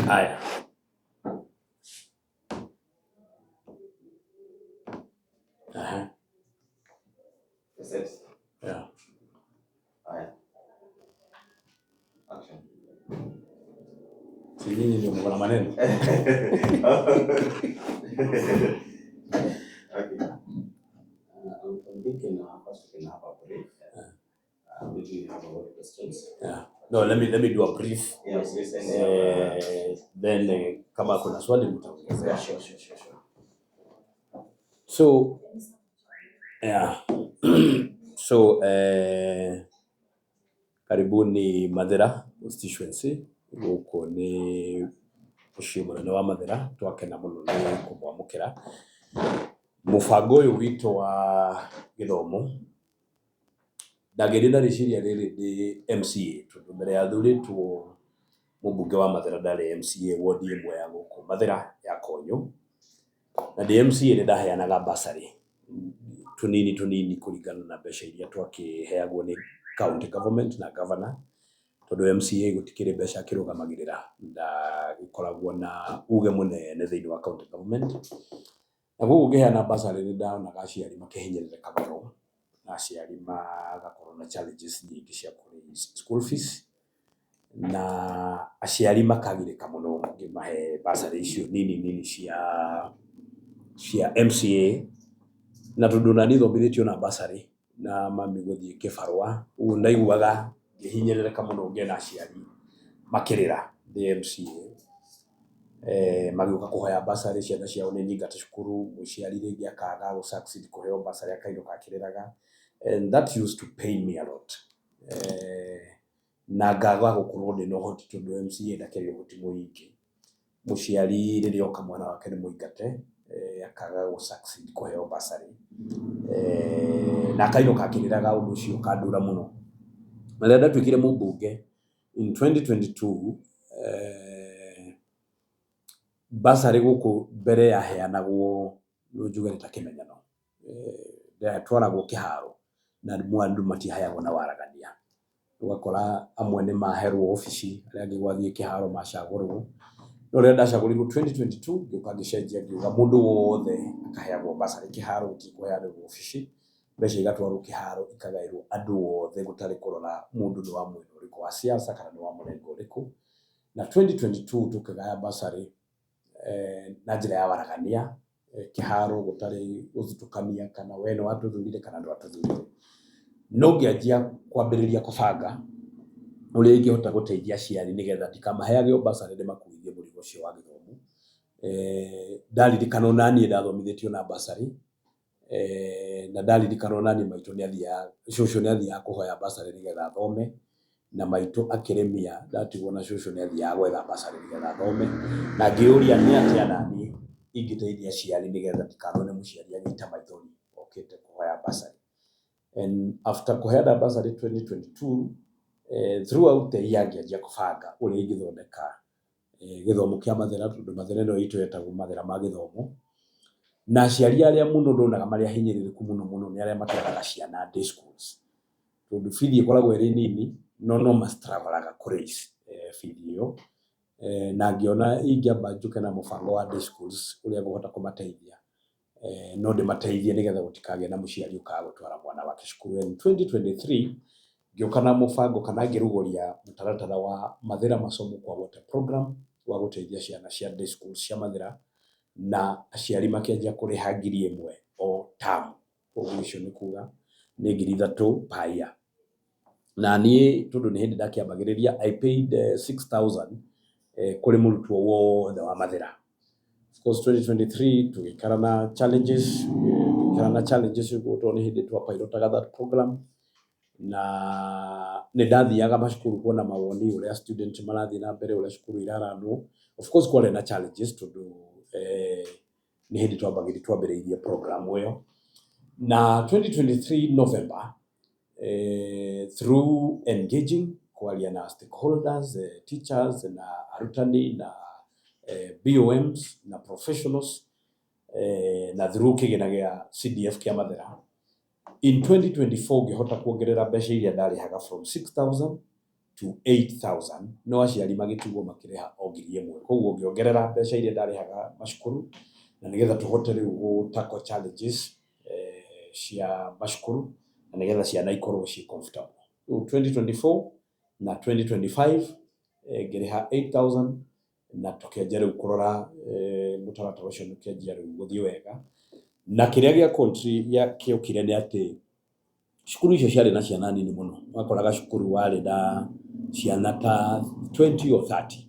Haya. Yeah. Action. Si nyinyi ndio mko na maneno. Okay. I'm thinking first we can have a break. Maybe you have a lot of questions. Yeah. No, let me do a brief. Yes, yes, Then kama kuna swali mtaongezea. Yeah, sure. So yeah. So karibuni Mathira constituency guko ni ushimurano wa Mathira twakena muno ni kumwamukira mubango uyu wito wa githomo ndagirina riciria riri ndi MCA tondu mbere ya thuritwo mubunge wa Mathira ndari MCA wodi imwe ya guku Mathira ya Konyo na ndi MCA ni ndaheanaga basari tunini kuringana na mbeca iria twakiheagwo ni county government na governor tondu MCA gutikire mbeca kirugamagirira ndagikoragwo na uge munene thiini wa county government na gugu ngiheana basari ni ndaonaga aciari makihinyĩrĩrĩka mũno na aciari magakorwo na challenges nyingĩ cia kũrĩha school fees na aciari makagirĩka mũno ngĩmahe basari icio nini cia MCA na tondu nani thomithĩtio na basari na mami gũthiĩ kĩbarũa ũguo ndaiguaga ngĩhinyĩrĩrĩka mũno ngĩona aciari makĩrĩra ndĩ MCA magĩũka kũhoya basari ciana ciao nĩ nyingate cukuru mũciari rĩngĩ akaga gũ succeed kũheo basari akainũka akĩrĩraga and that used to pain me a lot na ngaga gũkorwo ndĩna ũhoti tondu MCA ndakĩrĩ ũhoti mũingĩ mũciari rĩrĩa oka mwana wake nĩ mũingate akaga gũ succeed kũheo basari na akainũka akĩrĩraga ũndũ ũcio ũkandũra mũno na rĩrĩa ndatuĩkire mũmbunge in 2022 basari guku mbere yaheanagwo no njuge nĩ ta kĩmenyano ndatwaragwo kĩharo na mwandu matiheagwo na waragania ugakora amwe nĩ maherwo ofici arĩa angĩ gwathiĩ kĩharo macagũrwo no rĩrĩa ndacagũrirwo 2022 ngĩũka ngĩcenjia ngiuga mũndũ wothe akaheagwo basari kĩharo gũtikũheanĩrwo ofici mbeca igatwarwo kĩharo ikagaĩrwo andũ othe gũtarĩ kũrora mũndũ nĩ wa mwena ũrĩkũ wa siasa kana nĩ wa mũrengo ũrĩkũ na 2022 tũkĩgaya basari na njĩra ya waragania kĩharo gũtarĩ gũthutũkania kana we nĩ watũthurire kana ndwatũthurire no ngĩanjia kwambĩrĩria kũbanga ũrĩa ingĩhota gũteithia aciari nĩgetha ndikamaheage basari ndĩmakuithie mũrigo ũcio wa gĩthomo ndaririkana onaniĩ ndathomithĩtio na basari na ndaririkana onaniĩ maitũ cũcũ nĩ athiaga kũhoya basari nĩgetha athome na maitũ akĩremia ndatigwo na cũcũ nĩ athiaga gwetha basari nĩgetha athome na ngĩũria nĩ atĩa naniĩ ingĩteithia aciari nĩgetha ndikanone mũciari agĩita maithori okĩte kũhoya basari and after kũheana basari 2022 throughout the year ngĩanjia kũbanga ũrĩa ingĩthondeka gĩthomo kĩa Mathira tondũ Mathira ĩno itũ yetagwo Mathira ma gĩthomo na aciari arĩa mũno ndonaga marĩa hinyĩrĩrĩku mũno nĩ arĩa matwaraga ciana day schools tondu bithi ĩkoragwo ĩrĩ nini no mastruggle kũraise bithi ĩyo na ngĩona ingĩamba njũke na mũbango wa day schools ũrĩa ngũhota kũmateithia no ndĩmateithie nĩgetha gũtikagĩe na mũciari ũkaga gũtwara mwana wake cukuru. In 2023 ngĩũka na mũbango kana ngĩrugũria mũtaratara wa Mathira Masomo kwa Wote program wa gũteithia ciana cia day schools cia Mathira na aciari makĩanjia kũrĩha 1,000 o term ũguo icio nĩ kuga nĩ 3,000 per year na niĩ tondu nĩ hĩndĩ ndakĩambagĩrĩria I paid 6,000 kũrĩ mũrutwo wothe wa Mathira. Of course 2023 tũgĩikara na challenges tondũ nĩ hĩndĩ twapilotaga that program na nĩ ndathiaga macukuru kuona mawoni ũrĩa student marathiĩ na mbere ũrĩa cukuru iraranwo. Of course kwarĩ na challenges tondũ nĩ hĩndĩ twambĩrĩirie program ĩyo Na 2023 November, through engaging kwaria na stakeholders, teachers na arutani na BOMs na professionals, na through kigina gia CDF kia Mathera, in 2024 ngihota kuongerera mbeca iria ndarihaga from 6,000 to 8,000 no aciari magitugwo makireha o ngiri ĩmwe. Koguo ngiongerera mbeca iria ndarihaga macukuru na nigetha tuhote riu gu tackle challenges cia macukuru na nigetha ciana ikorwo ci comfortable. 2024 na 2025 ngiriha 8,000 na tukianjia riu kurora mutaratara ucio nukianjia riu guthii wega, na kiria gia country ya kiokire ni ati cukuru icio ciari na ciana nini muno. Wakoraga cukuru wari na ciana ta 20 or 30.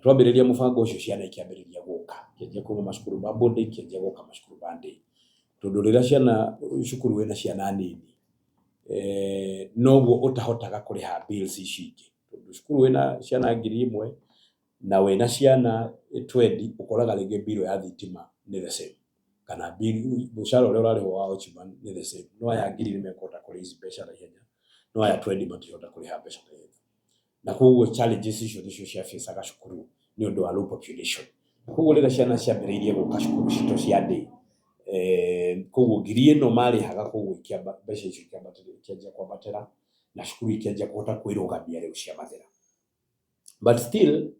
Twambiriria mubango ucio ciana ikiambiriria guka, kianjia kuma macukuru ma boarding, kianjia guka macukuru ma day. Tondu rira ciana cukuru wina ciana nini, noguo utahotaga kuriha bills ici ingi. Tondu cukuru wina ciana 1,000 na wina ciana 20, ukoraga ringi bill ya thitima ni the same, kana bill mucara uria urarihwo wa Ochman ni the same. No aya 1,000 mekota kuriha mbeca na ihenya, no aya 20 matihota kuriha mbeca na ihenya. Na koguo challenges icio nicio cia facaga cukuru ni undu wa low population. Koguo rira ciana ciambiriirie guka cukuru cito cia day, koguo ngiri ĩno marihaga, koguo ikiamba mbeca icio ikianjia kwambatĩra na cukuru ikianjia kuhota kwĩrũgamia riu cia Mathera. But still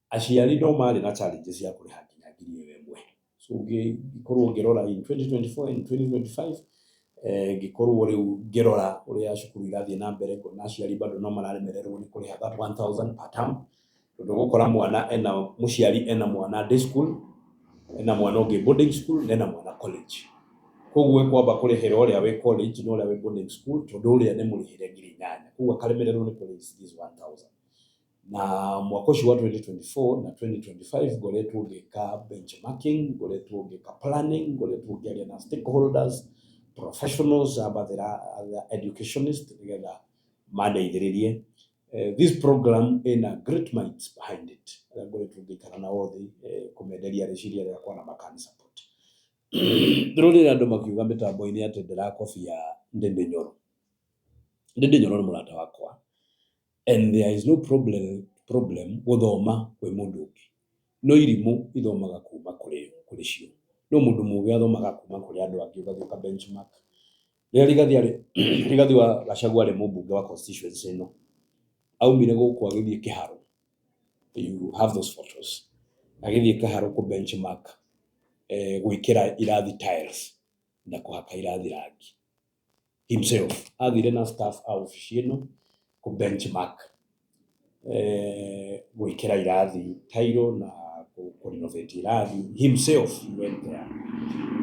aciari no mari na challenges ya kuriha nginya ngiri ĩmwe. So ngikorwo ngirora in 2024 and 2025, ngikorwo riu ngirora uria cukuru irathie na mbere, na aciari bado no mararemererwo ni kuriha that 1,000 per term. Tondu gukora mwana ena muciari ena mwana day school, ena mwana ungi boarding school, ena mwana college. Koguo kwamba kurihira uria we college no uria we boarding school, tondu uria ni murihire ngiri 8. Koguo akaremererwo ni kuriha this 1,000. Na mwaka ucio wa 2024 na 2025 ngoretwo ngika benchmarking, ngoretwo ngika planning, ngoretwo ngiaria na stakeholders, professionals, Mathera educationists nigetha mandeithĩrĩrie. This program in a great minds behind it. Ngoretwo ngikara na othe kumenderia reciria riakwa na makani support. Ndĩrorire andũ makiuga mĩtambo-inĩ atĩ ndirakobia Ndindi Nyoro. Ndindi Nyoro nĩ mũrata wakwa, and there is no problem guthoma kwi mundu ungi. No irimu ithomaga kuma kuri cio. No mundu mugi athomaga kuma kuri andu angi, ugathiuka benchmark. Rigathi wa Gachagua ari mũmbunge wa constituency ĩno, aumire gũkũ agĩthiĩ kĩharo, you have those photos, agĩthiĩ kĩharo ku benchmark gwĩkĩra irathi tiles na kũhaka irathi rangi himself. Athire na staff a ofici ĩno ku benchmark gwĩkĩra irathi tile na ku renovate irathi himself. He went there.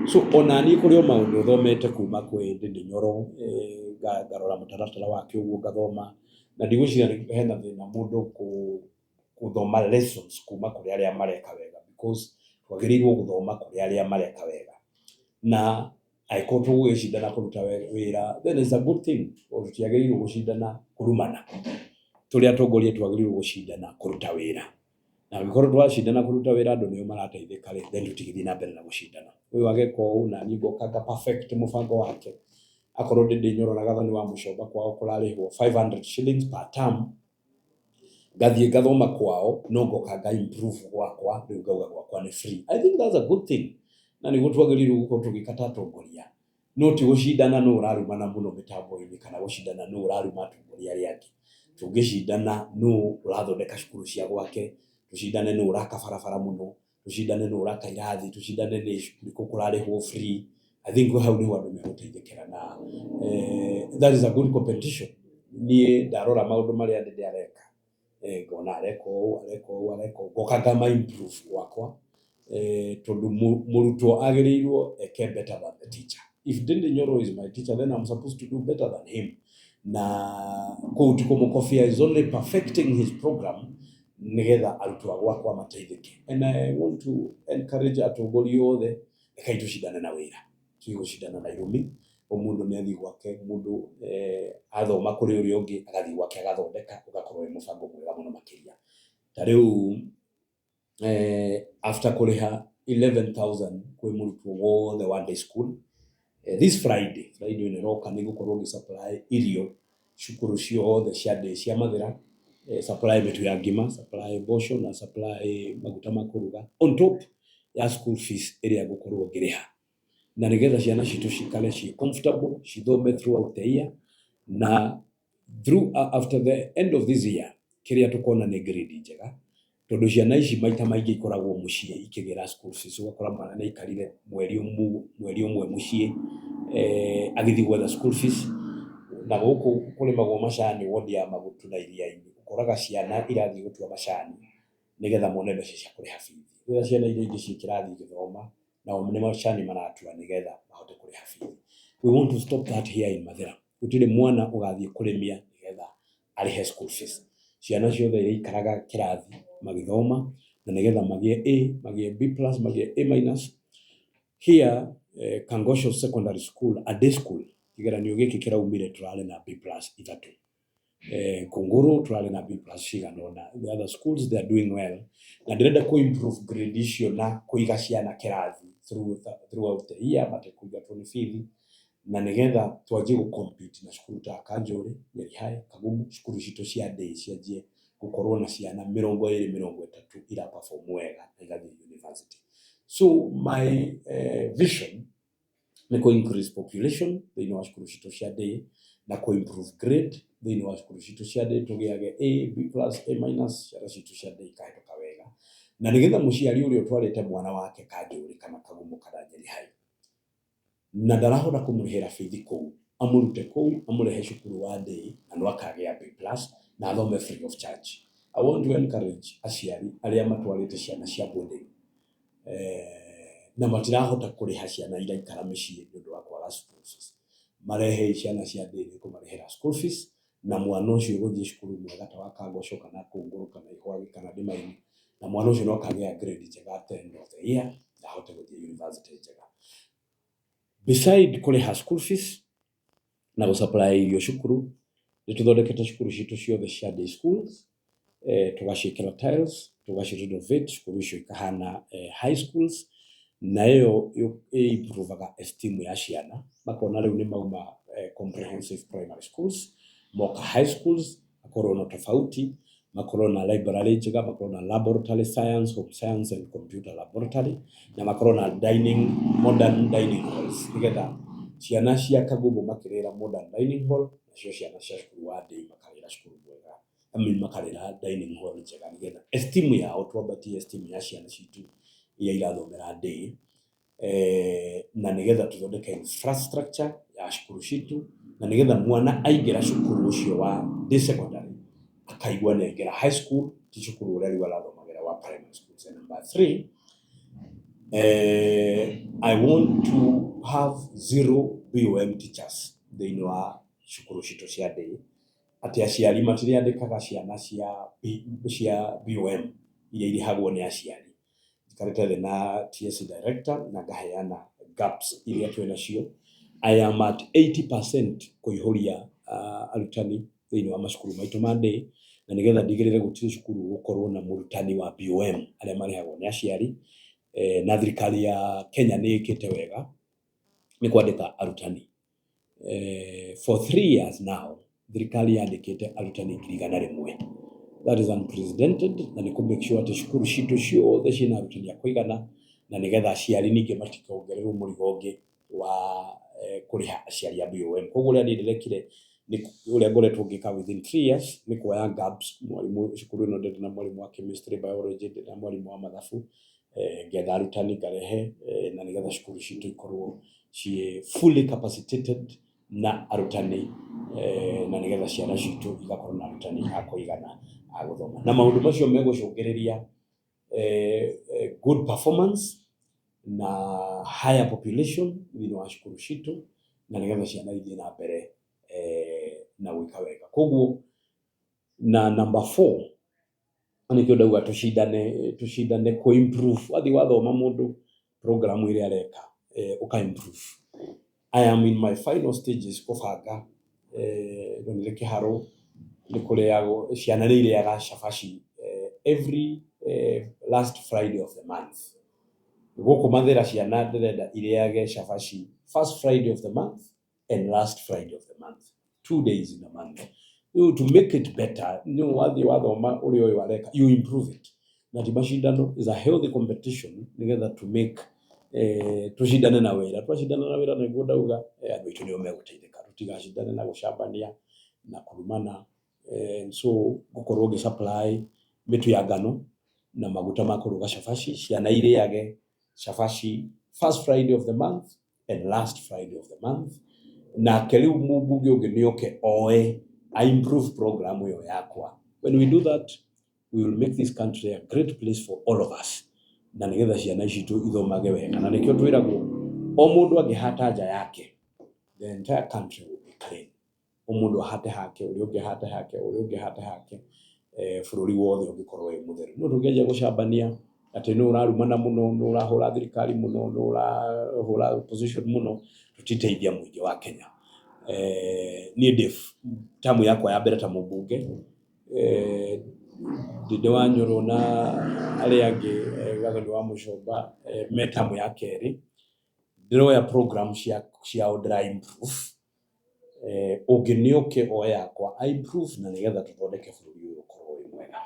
So onani kuri o maundu thomete kuma kwĩ Ndindi Nyoro, ngarora mutaratara wake uguo ngathoma, na ndigwiciria hena thina mundu kuthoma lessons kuma kuri aria mareka wega, because twagĩrĩirwo guthoma kuri aria mareka wega. Na angĩkorwo tũgũgĩcindana kũruta wĩra, then it's a good thing. Tũtiagĩrĩirwo gũcindana kurumana. Tũrĩ atongoria twagĩrĩirwo gũcindana kũruta wĩra. Na angĩkorwo twacindana kũruta wĩra, andũ nĩo marateithĩka, then tũtigĩthiĩ na mbere na gũcindana. Ũyũ ageka ũũ na niĩ ngoka nga perfect mũbango wake. Akorwo Ndindi Nyoro na gathani wa Mũcomba kwao kũrarĩhwo 500 shillings per term, ngathiĩ ngathoma kwao, no ngoka nga improve gwakwa, rĩu ngauga gwakwa nĩ free. I think that's a good thing. Na nĩguo twagĩrĩirwo gũkorwo tũgĩka atongoria. No ti gũcindana nũ ũrarumana mũno mĩtambo-inĩ, kana gũcindana nũ ũraruma atongoria arĩa angĩ. Tũngĩcindana nũ ũrathondeka cukuru cia gwake, tũcindane nũ ũraka barabara mũno, tũcindane nũ ũraka irathi, tũcindane nĩ kũ kũrarĩhwo free. I think hau nĩho andũ megũteithĩkĩra, na that is a good competition. Niĩ ndarora maũndũ marĩa Ndindi areka, ngona areka ũũ, ngoka ngama improve gwakwa, tondu mũrutwo agĩrĩirwo eke better than the teacher. If Ndindi Nyoro is my teacher, then I'm supposed to do better than him. Na kũu ti kũmũkobia, is only perfecting his program nigetha arutwo gwakwa mateithĩke. And I want to encourage atongoria othe, reke tũcindane na wĩra, tũgũcindana na irumi. O mundu nĩ athi gwake, mundu athoma kũrĩ ũrĩa ũngĩ, agathi gwake agathondeka, ũgakorwo wĩ mũbango mwega mũno makĩria. Ta rĩu after kũrĩha 11,000 kwĩ mũrutwo wothe wa day school, This Friday ĩno ĩroka nĩ gũkorwo ngĩ supply irio cukuru ciothe cia day cia Mathĩra, supply mĩtu ya ngima, supply mboco na supply maguta ma kũruga on top ya school fees ĩrĩa ngũkorwo ngĩrĩha, na nĩgetha ciana citũ cikare ciĩ comfortable, cithome throughout the year, na after the end of this year kĩrĩa tũkona nĩ grade njega, tondũ ciana ici maita maingĩ ikoragwo mũciĩ ikĩgĩra school fees, ũgakora mwana nĩ aikarire mweri ũmwe mũciĩ agĩthiĩ gwetha school fees, na gũkũ kũrĩmagwo macani wodi ya Magutu na Iria-inĩ, ũkoraga ciana irathiĩ gũtua macani nĩgetha mone mbeca cia kũrĩha bithi. Rĩrĩa ciana iria ingĩ ciĩ kĩrathi igĩthoma nao nĩ macani maratua nĩgetha mahote kũrĩha bithi. We want to stop that here in Mathĩra. Gũtirĩ mwana ũgathiĩ kũrĩmia nĩgetha arĩhe school fees. Ciana ciothe irĩikaraga kĩrathi magĩthoma na nĩgetha magĩe A, magĩe B+, magĩe A-. Here Kangosho Secondary School, a day school, kĩgeranio gĩkĩ kĩraumire tũrarĩ na B+ 3. Kunguru tũrarĩ na B+ cigana ũna. The other schools they are doing well. Na ndĩrenda improve grade icio na kũiga ciana kĩrathi throughout the year, kũiga bithi, na nĩgetha twanjie gũ-compete na cukuru ta Kanjũri, Nyeri High, Kagumu, cukuru citũ cia day cianjie gũkorwo na ciana 20-30 ira perform wega na igathiĩ university. So my vision nĩ kũ-increase population thĩinĩ wa cukuru citũ cia day na kũ-improve grade thĩinĩ wa cukuru citũ cia day, tũgĩage A, B+, A-, ciana citũ cia day ikahĩtũka wega, na nĩgetha mũciari ũrĩa ũtwarĩte mwana wake Kanjũri kana Kagumu kana Nyeri High na ndarahota kũmũrĩhĩra bithi kũu, amũrute kũu amũrehe cukuru wa day na no akagĩa B+ na athome free of charge. I want to encourage aciari arĩa matwarĩte ciana cia boarding na matirahota kũrĩha ciana iraikara mĩciĩ nĩ ũndũ wa kwaga school fees, marehe ciana cia day kũmarĩhĩra school fees, na mwana ũcio gũthiĩ cukuru mwega ta wa Kangosho kana Kunguru kana Ihwagi kana Ndĩmaini, na mwana ũcio no akagĩa grade njega at the end of the year na ahote gũthiĩ university njega. Beside kũrĩha school fees na gũ-supply irio cukuru, nĩ tũthondekete cukuru citũ ciothe cia day schools, tũgaciĩkĩra tiles, tũgaci-renovate cukuru icio ikahana high schools, na ĩyo ĩ-improvaga esteem ya ciana, makona rĩu nĩ mauma comprehensive primary schools, moka high schools, makorwo na tofauti, makorwo na library njega, makorwo na laboratory science, home science and computer laboratory, na makorwo na modern dining halls, nĩgetha ciana cia Kagumu makĩrĩra modern dining hall, nacio ciana cia cukuru wa day makarĩra cukuru mwega, makarĩra dining hall njega, nĩgetha esteem yao, twambatie esteem ya ciana citũ iria irathomera day, na nĩgetha tũthondeke infrastructure ya cukuru citũ, na nĩgetha mwana aingĩra cukuru ũcio wa day secondary akaigua nĩ aingĩra high school, ti cukuru ũrĩa rĩu arathomagĩra wa primary school. And number 3, I want to have 0 BOM teachers thĩinĩ wa cukuru citũ cia day, atĩ aciari matirĩandĩkaga ciana cia BOM iria irĩhagwo nĩ aciari. Njikarĩte thĩ na TSC director na ngaheana gaps iria twĩnacio. I am at 80% kũihũria arutani thĩinĩ wa macukuru maitũ ma day, na nĩgetha ndigĩrĩre gũtirĩ cukuru gũkorwo na mũrutani wa BOM arĩa marĩhagwo nĩ aciari. Na thirikari ya Kenya nĩ ĩkĩte wega nĩ kwandĩka arutani. For 3 years now, thirikari yandĩkĩte arutani 100,000. That is unprecedented, na nĩ kũ-make sure atĩ cukuru citũ ciothe ciĩna arutani a kũigana, na nĩgetha aciari ningĩ matikongererwo mũrigo ũngĩ wa kũrĩha aciari a BOM. Koguo ũrĩa ndĩrekire ũrĩa ngoretwo ngĩka within 3 years nĩ kuoya gaps. Mwarimũ cukuru ĩno ndĩrĩ na mwarimũ wa chemistry, biology, ndĩrĩ na mwarimũ wa mathabu, ngetha arutani ngarehe, na nĩgetha cukuru citũ ikorwo ciĩ fully capacitated na arutani, na nĩgetha ciana citũ igakorwo na arutani a kũigana a gũthoma. Na maũndũ macio megũcũngĩrĩria good performance na higher population thĩinĩ wa cukuru citũ, na nĩgetha ciana ithiĩ na mbere na gwĩka wega. Koguo na number 4 nĩkĩo ndauga tũcindane kũ-improve. Wathiĩ wathoma mũndũ program ĩrĩa areka ũka-improve. I am in my final stages kũbanga ndonire kĩharo nĩ kũrĩagwo, ciana nĩ irĩaga cabaci every last Friday of the month. Gũkũ mathĩra ciana ndĩrenda irĩage cabaci first Friday of the month and last Friday of the month, 2 days in a month. To make it better, wathiĩ wathoma ũrĩa ũyũ areka, you improve it. Na ti macindano is a healthy competition nĩgetha to make tũcindane na wĩra. Twacindana na wĩra nĩguo ndauga andũ aitũ nĩo megũteithĩka. Tũtigacindane na gũcambania na kũrumana. So gũkorwo supply mĩtu ya ngano na maguta ma kũruga cabaci, ciana irĩage cabaci first Friday of the month and last Friday of the month. Nake rĩu mũmbunge ũngĩ nĩoke oe I improve program ĩyo yakwa. When we do that, we will make this country a great place for all of us. Na nĩgetha ciana citũ ithomage wega. Na nĩkĩo twĩragwo o mũndũ angĩhata nja yake, the entire country will be clean. O mũndũ ahate hake, ũrĩa ũngĩ ahate hake, ũrĩa ũngĩ ahate hake, bũrũri wothe ũngĩkorwo wĩ mũtheru. No tũngĩanjia gũcambania atĩ nĩ ũrarumana mũno, nĩ ũrahũra thirikari mũno, nĩ ũrahũra opposition mũno, tũtiteithia mũingĩ wa Kenya. Niĩ tamu yakwa ya mbere ta mũmbunge, Ndindi wa Nyoro na arĩa angĩ Gathoni wa Mũcomba me tamu ya kerĩ, ndĩroya program ciao ndĩra improve. Ũngĩ nĩoke oe yakwa I improve na nĩgetha tũthondeke bũrũri ũyũ ũkorwo wĩ mwega.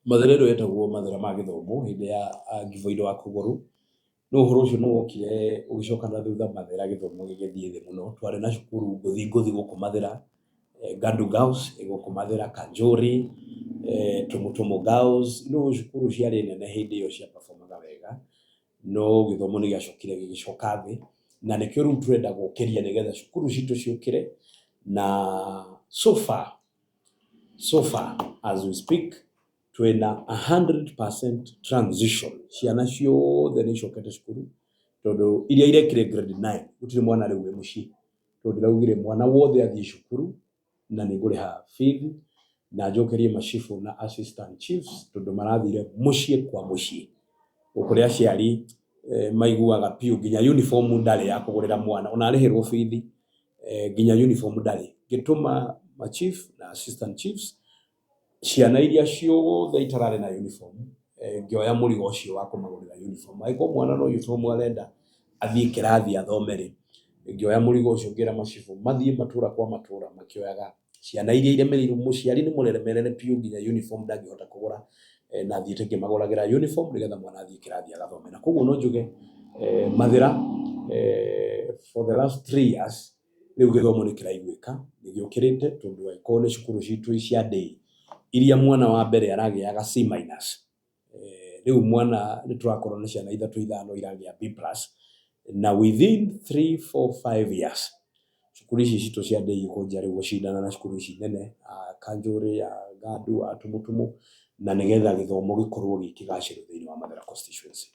Mathĩra ĩno yetagwo mathĩra ma gĩthomo hĩndĩ ya Giveaway wa Kũgũrũ. No ũhoro ũcio nĩ wokire ũgĩcoka na thutha mathĩra gĩthomo gĩgĩthiĩ thĩ mũno. Twarĩ na cukuru ngũthi gũkũ mathĩra, Gandu Girls gũkũ mathĩra, Kanjũri, Tumutumu Girls. No cukuru ciarĩ nene hĩndĩ ĩyo cia performaga wega. No gĩthomo nĩ gĩacokire gĩgĩcoka thĩ. Na nĩkĩo rĩu tũrenda gũkĩria nĩgetha cukuru citũ ciũkĩre. Na so far as we speak, twĩna 100% transition. Ciana ciothe nĩ icokete cukuru. Tondũ iria irekire grade 9, gũtirĩ mwana rĩu wĩ mũciĩ. Tondũ ndĩraugire mwana wothe athiĩ cukuru na nĩ ngũrĩha fees na njokerie macibũ na assistant chiefs tondũ marathire mũciĩ kwa mũciĩ. Kũrĩa aciari maiguaga piũ nginya uniform ndarĩ ya kũgũrĩra mwana. Ona arĩhĩrwo fees nginya uniform ndarĩ. Ngĩtũma ma chief na assistant chiefs, ciana iria ciothe itararĩ na uniform, ngĩoya mũrigo ũcio wa kũmagũrĩra uniform. Angĩkorwo mwana no uniform arenda athiĩ kĩrathi athome-rĩ, ngĩoya mũrigo ũcio ngĩra macibũ mathiĩ matũra kwa matũra makĩoyaga ciana iria iremereirwo, mũciari nĩ mũremerere piũ nginya uniform ndangĩhota kũgũra, na thiĩte ngĩmagũragĩra uniform nĩgetha mwana athiĩ kĩrathi agathome. Na koguo no njuge mathĩra for the last 3 years rĩu gĩthomo nĩ kĩraiguĩka, nĩ gĩũkĩrĩte tondũ angĩkorwo nĩ cukuru citũ cia day iria mwana wa mbere aragĩaga C-, rĩu mwana nĩ tũrakorwo na ciana 3-5 iragĩa B+, na within 3, 4, 5 years cukuru ici citũ cia day ikũnjia rĩu gũcindana na cukuru ici nene, Kanjũri, Gandu, Tumutumu, na nĩgetha gĩthomo gĩkorwo gĩkĩgacĩra thĩinĩ wa Mathĩra constituency.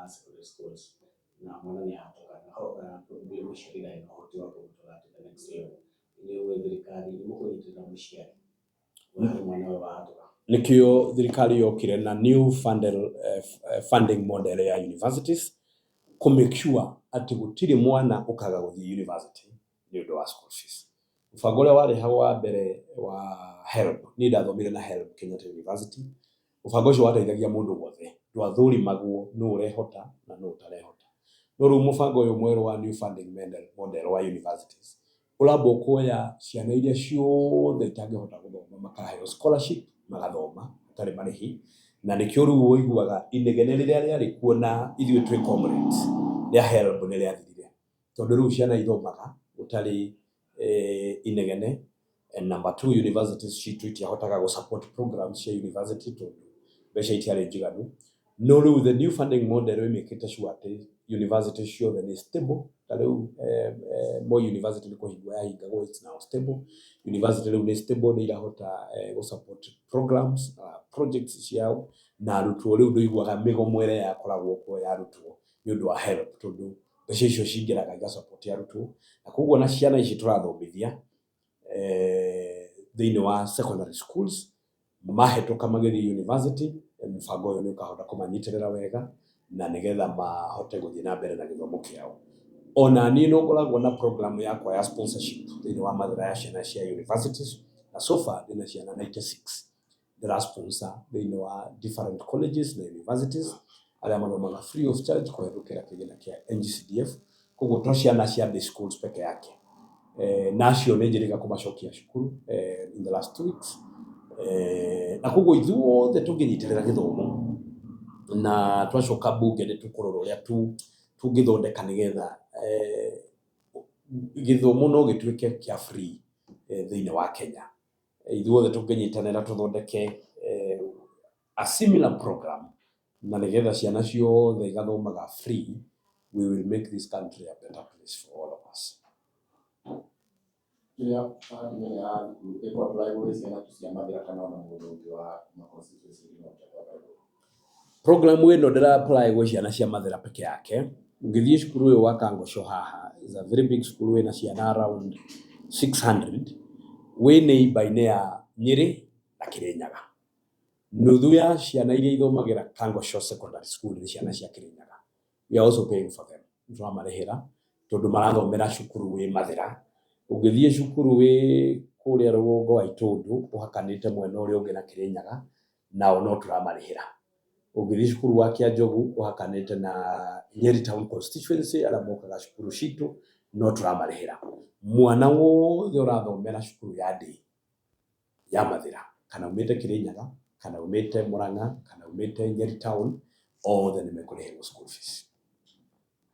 Secondary schools na mwana nĩ ahatoka na probably mũciari na ũhoti wa kũmũtwara to the next level. Nĩ thirikari nĩ mũkũnyitĩrĩra mũciari mwana ũyũ ahatoka. Nĩkĩo thirikari yokire na new funding model ya universities kũ make sure atĩ gũtirĩ mwana ũkaga gũthiĩ university nĩ ũndũ wa school fees. Mũbango ũrĩa warĩhagwo wa mbere wa HELB, niĩ ndathomire na HELB Kenyatta University. Mũbango ũcio wateithagia mũndũ wothe, ndwathũrimagwo nũ ũrehota na nũ ũtarehota. No rĩu mũbango ũyũ mwerũ wa new funding model wa universities ũramba kuoya ciana iria ciothe itangĩhota gũthoma makaheo scholarship magathoma hatarĩ marĩhi. Na nĩkĩo rĩu ũiguaga inegene rĩrĩa rĩarĩ kuo na ithuĩ twĩ comrades rĩa HELB nĩ rĩathirire, tondũ rĩu ciana ithomaga gũtarĩ inegene. Number 2, universities citũ itiahotaga gũ-support programs cia university tondũ mbeca itiarĩ njiganu. No rĩu the new funding model ĩmĩkĩte sure atĩ university ciothe nĩ stable. Ta rĩu Moi University nĩ kũhingwo yahingagwo, it's now stable. University rĩu nĩ stable, nĩ irahota gũ-support programs, projects ciao, na arutwo rĩu ndũiguaga mĩgomo ĩrĩa yakoragwo kuo ya arutwo nĩ ũndũ wa HELB, tondũ mbeca icio cingĩraga iga support arutwo. Na koguo na ciana ici tũrathomithia thĩinĩ wa secondary schools mahĩtũka magĩthiĩ university, mũbango ũyũ nĩ ũkahota kũmanyitĩrĩra wega na nĩgetha mahote gũthiĩ na mbere na gĩthomo kĩao. Ona niĩ no ngoragwo na program yakwa ya sponsorship thĩinĩ wa mathĩra ya ciana cia universities, na so far ndĩna ciana 96 ndĩra sponsor thĩinĩ wa different colleges na universities arĩa mathomaga free of charge kũhetũkĩra kĩgĩna kĩa NGCDF. Koguo to ciana cia day schools peke yake, nacio nĩ njĩrĩga kũmacokia cukuru in the last 2 weeks, na koguo ithuothe tũngĩnyitĩrĩra gĩthomo na twacoka bunge nĩ tũkũrora ũrĩa tũngĩthondeka nĩgetha gĩthomo no gĩtuĩke kĩa free thĩinĩ wa Kenya. Ithuothe tũngĩnyitanĩra tũthondeke a similar program na nĩgetha ciana ciothe igathomaga free, we will make this country a better place for all of us. Program ĩno ndĩra apply gwĩ ciana cia mathĩra peke yake. Ũngĩthiĩ cukuru ũyũ wa Kangosho haha, is a very big school wĩna ciana around 600, wĩ neighbour-inĩ ya Nyĩrĩ na Kĩrĩnyaga. Nuthu ya ciana iria ithomagĩra Kangosho Secondary School nĩ ciana cia Kĩrĩnyaga. We are also paying for them. Tũramarĩhĩra tondũ marathomera cukuru wĩ mathĩra. Ũngĩthiĩ cukuru wĩ kũrĩa rũgongo wa Itũndũ ũhakanĩte mwena ũrĩa ũngĩ na Kĩrĩnyaga, nao no tũramarĩhĩra. Ũngĩthiĩ cukuru wa Kĩanjogu ũhakanĩte na Nyeri Town Constituency arĩa mokaga cukuru citũ, no tũramarĩhĩra. Mwana wothe ũrathomera cukuru ya day ya mathĩra, kana umĩte Kĩrĩnyaga, kana umĩte Mũrang'a, kana umĩte Nyeri Town, othe nĩ mekũrĩhĩrwo school fees.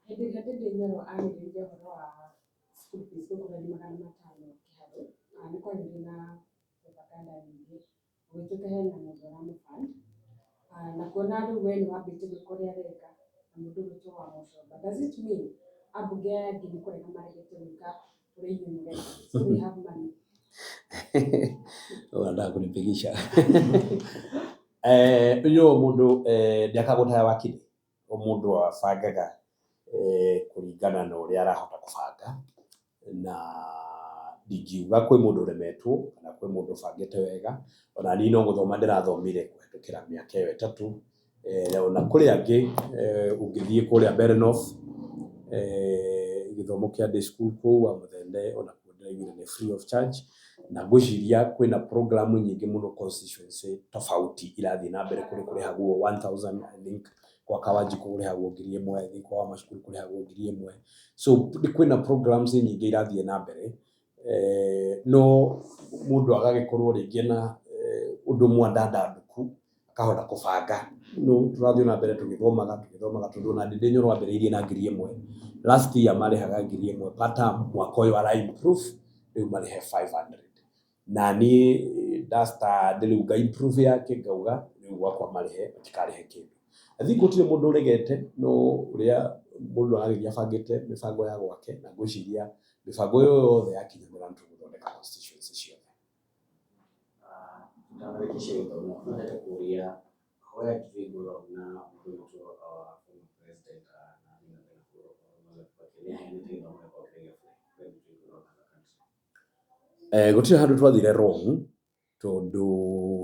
Hĩndĩ ĩrĩa ndĩrĩnyarwo arĩrĩirie ũhoro wa school fees gũkũra 500 kĩharo, nĩ kwarĩ na propaganda nyingĩ gũgĩtuĩka hena mũndũ ũramũfund, na kuona rĩu we nĩ wambĩte gwĩka ũrĩa areka na mũndũ ũgwĩtwo wa Mũcomba. Does it mean ambunge aya angĩ nĩ kũrega maregete gwĩka ũrĩa inyuĩ mũreka? So we have money. Unataka kunipigisha. Ũyũ mũndũ ndiakagũtaya wakiri, mũndũ abangaga kũringana na ũrĩa arahota kũbanga, na ndingiuga kwĩ mũndũ ũremetwo kana kwĩ mũndũ ũbangĩte wega. Ona niĩ no gũthoma ndĩrathomire kũhetũkĩra mĩaka ĩyo 3, ona kũrĩ angĩ ũngĩthiĩ kũrĩa Mbeere North gĩthomo kĩa day school kũu wa Mũthende ona kuo ndĩraigire nĩ free of charge, na ngwĩciria kwĩna program nyingĩ mũno constituency tofauti irathiĩ na mbere kũrĩhagwo 1000 I think, kwa Kawanjiku kũrĩhagwo 1000 I think, kwa Macukuru kũrĩhagwo 1000. So kwĩna programs nyingĩ irathiĩ na mbere, no mũndũ agagĩkorwo rĩngĩ na ũndũ mwandandandũku akahota kũbanga. No tũrathiĩ na mbere tũgĩthomaga tondũ ona ndĩ nyũrũ ambĩrĩirie na 1000, last year marĩhaga 1000 per term, mwaka ũyũ ara improve rĩu marĩhe 500, na niĩ ndasta rĩu nga improve yake ngauga rĩu gwakwa marĩhe matikarĩhe kĩndũ. I think gũtirĩ mũndũ ũregete, no ũrĩa mũndũ aragĩthiĩ abangĩte mĩbango ya gwake, na ngwĩciria mĩbango yothe yakinyanĩra nĩ tũgũthondeka constituency ciothe. Tũtanarĩkĩtie gĩthomo, no nyende kũũria hoya kĩhingũro na mũndũ witũ wa president na nĩaheanĩte gĩthomo gĩakorwo kĩrĩ gĩa free. Gũtirĩ handũ twathire wrong, tondũ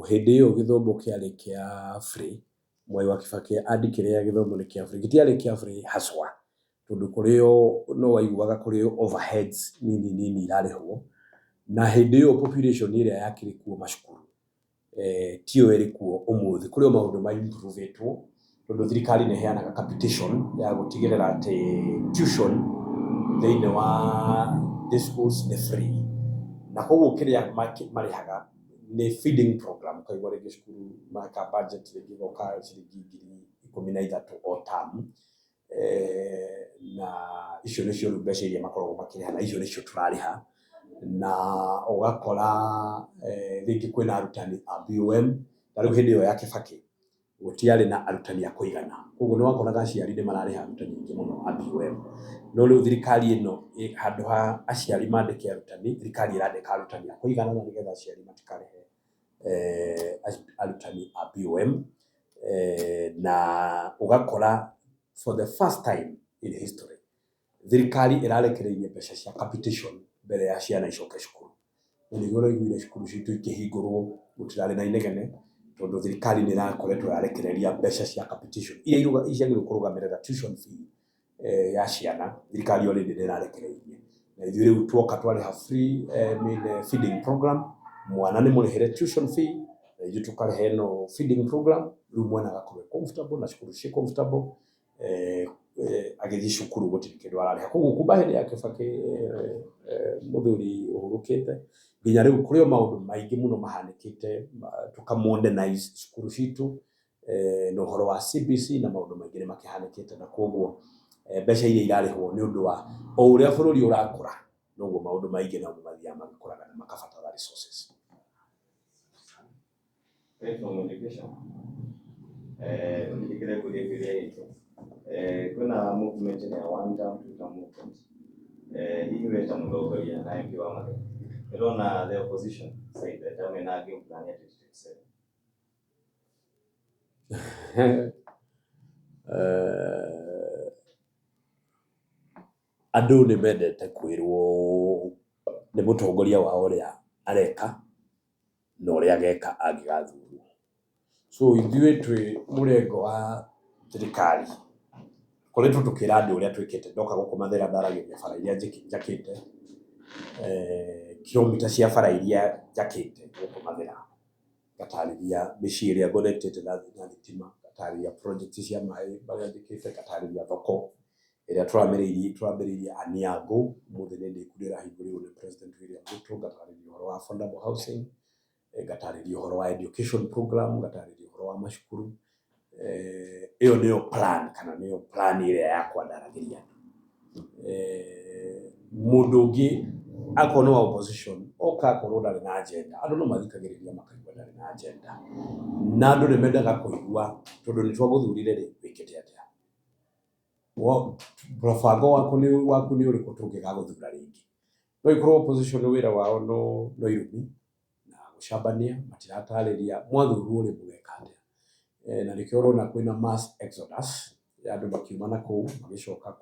hĩndĩ ĩyo gĩthomo kĩarĩ kĩa free. Mwai wa Kibaki andĩkire gĩthomo nĩ kĩa free, gĩtiarĩ kĩa free haswa, tondũ kũrĩ o no waiguaga kũrĩ overheads nini irarĩhwo, na hĩndĩ ĩyo population ĩrĩa yakĩrĩ kuo macukuru tiyo ĩrĩ kuo ũmũthĩ. Kũrĩ o maũndũ ma improve-ĩtwo, tondũ thirikari nĩ ĩheanaga capitation ya gũtigĩrĩra atĩ tuition thĩinĩ wa the schools nĩ free, na koguo kĩrĩa marĩhaga nĩ feeding program. Ũkaigua rĩngĩ cukuru maka budget rĩngĩ goka ciringi 13,000 o term, na icio nĩcio mbeca iria makoragwo makĩrĩha, na icio nĩcio tũrarĩha, na ũgakora rĩngĩ kwĩna arutani a BOM. Ta rĩu hĩndĩ ĩyo ya Kibaki gũtiarĩ na arutani a kũigana, koguo nĩ wakoraga aciari nĩ mararĩha arutani aingĩ mũno a BOM. No rĩu thirikari ĩno handũ ha aciari mandĩke arutani, thirikari ĩrandĩka arutani a kũigana na nĩgetha aciari matikarĩhe arutani a BOM, na ũgakora for the first time in history thirikari ĩrarekereirie mbeca cia capitation mbere ya ciana icoke cukuru. Nĩ goro igwire cukuru citũ ikĩhingũrwo gũtirarĩ na inegene tondũ thirikari nĩ ĩrakoretwo yarekereria mbeca cia capitation iria ciagĩrĩirwo kũrũgamĩrĩra tuition fee ya ciana. Thirikari already nĩ ĩrarekereirie, na ithuĩ rĩu tuoka twarĩha free feeding program, mwana nĩ mũrĩhĩre tuition fee na ithuĩ tũkarehe ĩno feeding program. Rĩu mwana agakorwo comfortable na cukuru ciĩ comfortable agĩthiĩ cukuru gũtirĩ kĩndũ ararĩha. Koguo kuma hĩndĩ ya Kibaki mũthuri ũhurũkĩte nginya rĩu kũrĩ o maũndũ maingĩ mũno mahanĩkĩte tũkamodernize cukuru citũ na ũhoro wa CBC na maũndũ maingĩ nĩ makĩhanĩkĩte, na koguo mbeca iria irarĩhwo nĩ ũndũ wa o ũrĩa bũrũri ũrakũra noguo maũndũ maingĩ namo mathiaga magĩkũraga na makabatara resources. Kuna movement ya one term two term movement hii weta mdogoria na MP wa Mara na the opposition say that I mean game plan ya 2027 andũ nĩ mendete kwĩrwo nĩ mũtongoria wao ũrĩa areka na ũrĩa ageka angĩgathurwo. So ithuĩ twĩ mũrengo wa thirikari koretwo tũkĩra andũ ũrĩa twĩkĩte. Ndoka gũkũ Mathĩra ndaragĩria bara iria njakĩte, kilomita cia bara iria njakĩte gũkũ Mathĩra, ngatarĩria mĩciĩ ĩrĩa connected na thitima, ngatarĩria project cia maĩ marĩa njĩkĩte, ngatarĩria thoko ĩrĩa tũrambĩrĩirie Aniangũ ũmũthĩ nĩ ndĩku ndĩrahingũrĩrwo nĩ President William Ruto, ngatarĩria ũhoro wa affordable housing, ngatarĩria ũhoro wa education program, ngatarĩria ũhoro wa macukuru. Ĩyo nĩyo plan kana nĩyo plan ĩrĩa yakwa ndaragĩria. Mũndũ ũngĩ akorwo nĩ wa opposition oka akorwo ndarĩ na agenda, andũ no mathikagĩrĩria makaigua ndarĩ na agenda, na andũ nĩ mendaga kũigua tondũ nĩ twagũthurire rĩ wĩkĩte atĩa, mũbango waku nĩ ũrĩkũ tũngĩgagũthura rĩngĩ. No ikorwo opposition wĩra wao no irumi na gũcambania, matiratarĩria mwathurwo rĩ mũgeka atĩa. Na nĩkĩo ũrona kwĩna mass exodus ya andũ makiuma na kũu magĩcoka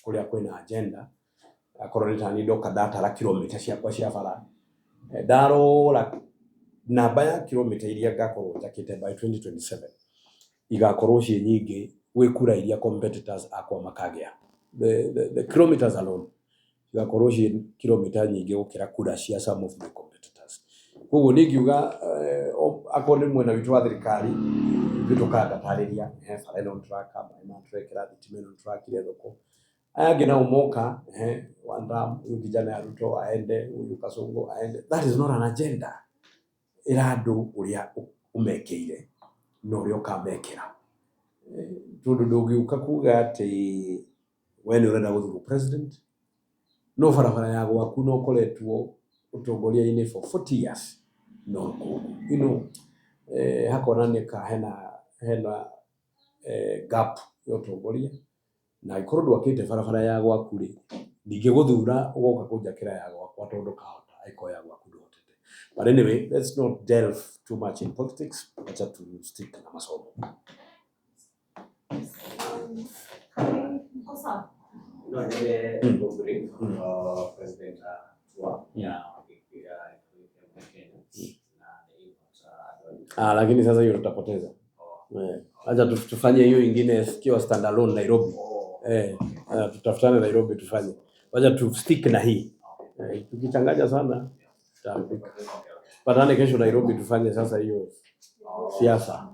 kũrĩa kwĩna agenda. Akorwo nĩ tani ndoka ndatara kilomita ciakwa cia bara, ndarora namba ya kilomita iria ngakorwo njakĩte by 2027 igakorwo ciĩ nyingĩ gwĩ kura iria competitors akwa makagĩa. The kilometers alone igakorwo ciĩ kilomita nyingĩ gũkĩra kura cia some of the competitors. Koguo nĩ ngiuga akorwo nĩ mwena witũ wa thirikari gĩtũkaga ngatarĩria bara ĩno nĩtũraka, maĩ maya tũrekĩra, thitima ĩno nĩtũrakire thoko. Aya angĩ nao moka one term, huyu kijana ya Ruto aende, huyu Kasongo aende. That is not an agenda. Ĩra andũ ũrĩa ũmekĩire na ũrĩa ũkamekĩra. Tondũ ndũngĩũka kuga atĩ we nĩ ũrenda gũthurwo president no barabara ya gwaku no ũkoretwo ũtongoria-inĩ for 40 years no hakonanĩka hena gap ya ũtongoria, na ikorwo ndwakĩte barabara ya gwaku rĩ ningĩ gũthura ũgoka kũnjakĩra ya gwakwa tondũ kahota aiko ya gwaku ndũhotete. But anyway, let's not delve too much in politics. Acha tu stick na masomo. No, nile brief President wa ya lakini sasa hiyo tutapoteza. Acha tufanye hiyo ingine ikiwa standalone Nairobi. Tutafutane Nairobi tufanye. Wacha tu stick na hii. Tukichanganya sana tutapika. Patane kesho Nairobi tufanye sasa hiyo siasa.